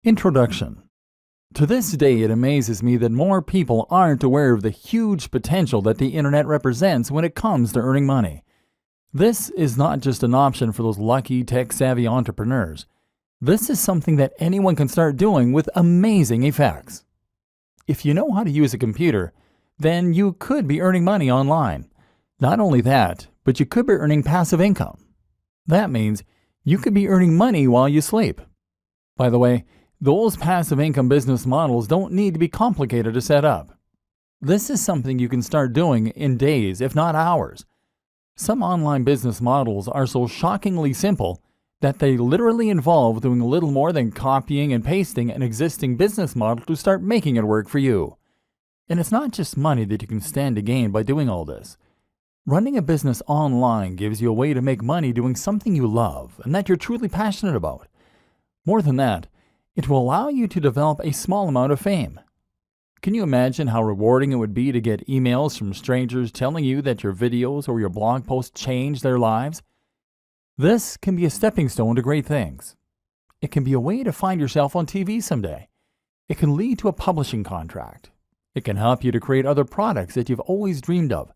Introduction. To this day, it amazes me that more people aren't aware of the huge potential that the internet represents when it comes to earning money. This is not just an option for those lucky, tech-savvy entrepreneurs. This is something that anyone can start doing with amazing effects. If you know how to use a computer, then you could be earning money online. Not only that, but you could be earning passive income. That means you could be earning money while you sleep. By the way, those passive income business models don't need to be complicated to set up. This is something you can start doing in days, if not hours. Some online business models are so shockingly simple that they literally involve doing little more than copying and pasting an existing business model to start making it work for you. And it's not just money that you can stand to gain by doing all this. Running a business online gives you a way to make money doing something you love and that you're truly passionate about. More than that, it will allow you to develop a small amount of fame. Can you imagine how rewarding it would be to get emails from strangers telling you that your videos or your blog posts changed their lives? This can be a stepping stone to great things. It can be a way to find yourself on TV someday. It can lead to a publishing contract. It can help you to create other products that you've always dreamed of.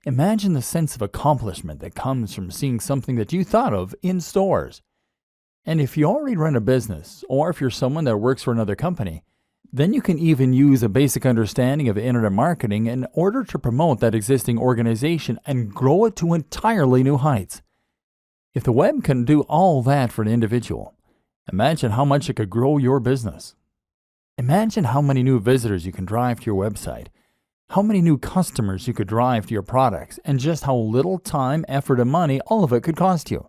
Imagine the sense of accomplishment that comes from seeing something that you thought of in stores. And if you already run a business, or if you're someone that works for another company, then you can even use a basic understanding of internet marketing in order to promote that existing organization and grow it to entirely new heights. If the web can do all that for an individual, imagine how much it could grow your business. Imagine how many new visitors you can drive to your website, how many new customers you could drive to your products, and just how little time, effort, and money all of it could cost you.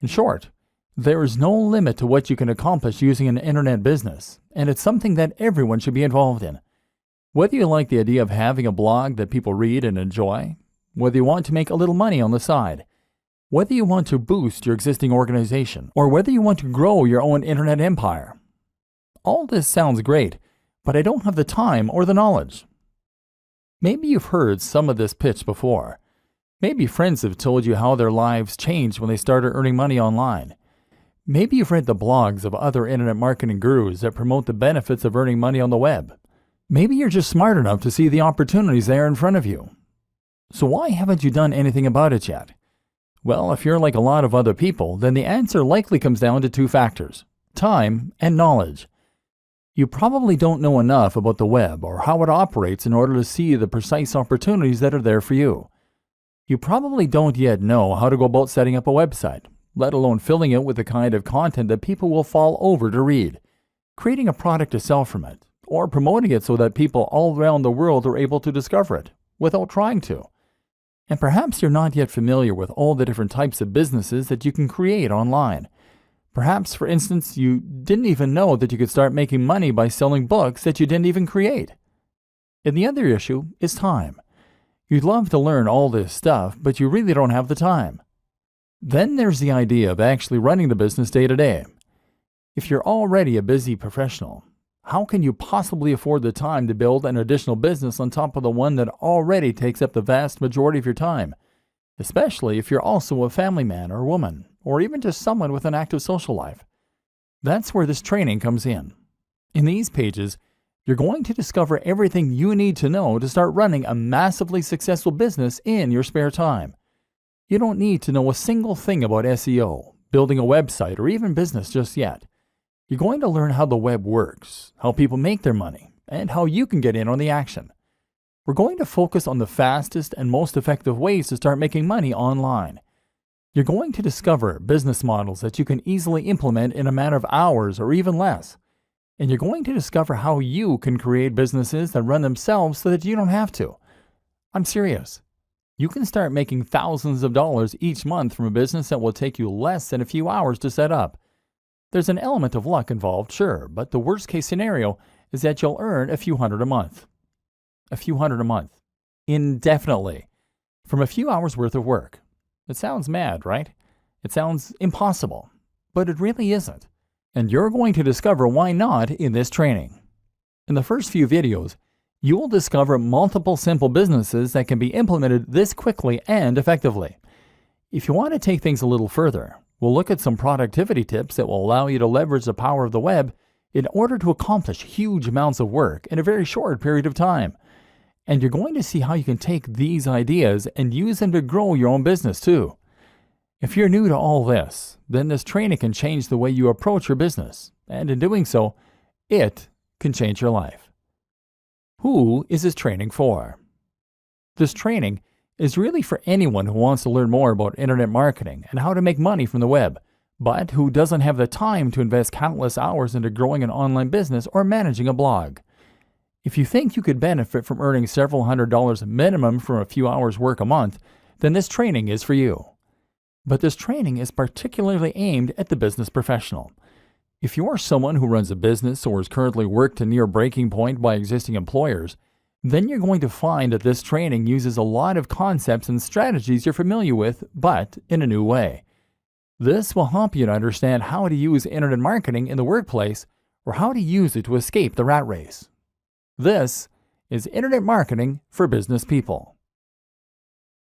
In short, there is no limit to what you can accomplish using an internet business, and it's something that everyone should be involved in. Whether you like the idea of having a blog that people read and enjoy, whether you want to make a little money on the side, whether you want to boost your existing organization, or whether you want to grow your own internet empire. All this sounds great, but I don't have the time or the knowledge. Maybe you've heard some of this pitch before. Maybe friends have told you how their lives changed when they started earning money online. Maybe you've read the blogs of other internet marketing gurus that promote the benefits of earning money on the web. Maybe you're just smart enough to see the opportunities there in front of you. So why haven't you done anything about it yet? Well, if you're like a lot of other people, then the answer likely comes down to two factors: time and knowledge. You probably don't know enough about the web or how it operates in order to see the precise opportunities that are there for you. You probably don't yet know how to go about setting up a website, let alone filling it with the kind of content that people will fall over to read, creating a product to sell from it, or promoting it so that people all around the world are able to discover it without trying to. And perhaps you're not yet familiar with all the different types of businesses that you can create online. Perhaps, for instance, you didn't even know that you could start making money by selling books that you didn't even create. And the other issue is time. You'd love to learn all this stuff, but you really don't have the time. Then there's the idea of actually running the business day to day. If you're already a busy professional, how can you possibly afford the time to build an additional business on top of the one that already takes up the vast majority of your time? Especially if you're also a family man or woman, or even just someone with an active social life. That's where this training comes in. In these pages, you're going to discover everything you need to know to start running a massively successful business in your spare time. You don't need to know a single thing about SEO, building a website, or even business just yet. You're going to learn how the web works, how people make their money, and how you can get in on the action. We're going to focus on the fastest and most effective ways to start making money online. You're going to discover business models that you can easily implement in a matter of hours or even less. And you're going to discover how you can create businesses that run themselves so that you don't have to. I'm serious. You can start making thousands of dollars each month from a business that will take you less than a few hours to set up. There's an element of luck involved, sure, but the worst case scenario is that you'll earn a few hundred a month. A few hundred a month. Indefinitely. From a few hours worth of work. It sounds mad, right? It sounds impossible. But it really isn't. And you're going to discover why not in this training. In the first few videos, you will discover multiple simple businesses that can be implemented this quickly and effectively. If you want to take things a little further, we'll look at some productivity tips that will allow you to leverage the power of the web in order to accomplish huge amounts of work in a very short period of time. And you're going to see how you can take these ideas and use them to grow your own business too. If you're new to all this, then this training can change the way you approach your business, and in doing so, it can change your life. Who is this training for? This training is really for anyone who wants to learn more about internet marketing and how to make money from the web, but who doesn't have the time to invest countless hours into growing an online business or managing a blog. If you think you could benefit from earning several $100s minimum from a few hours work a month, then this training is for you. But this training is particularly aimed at the business professional. If you are someone who runs a business or is currently worked to near breaking point by existing employers, then you're going to find that this training uses a lot of concepts and strategies you're familiar with, but in a new way. This will help you to understand how to use internet marketing in the workplace or how to use it to escape the rat race. This is Internet Marketing for Business People.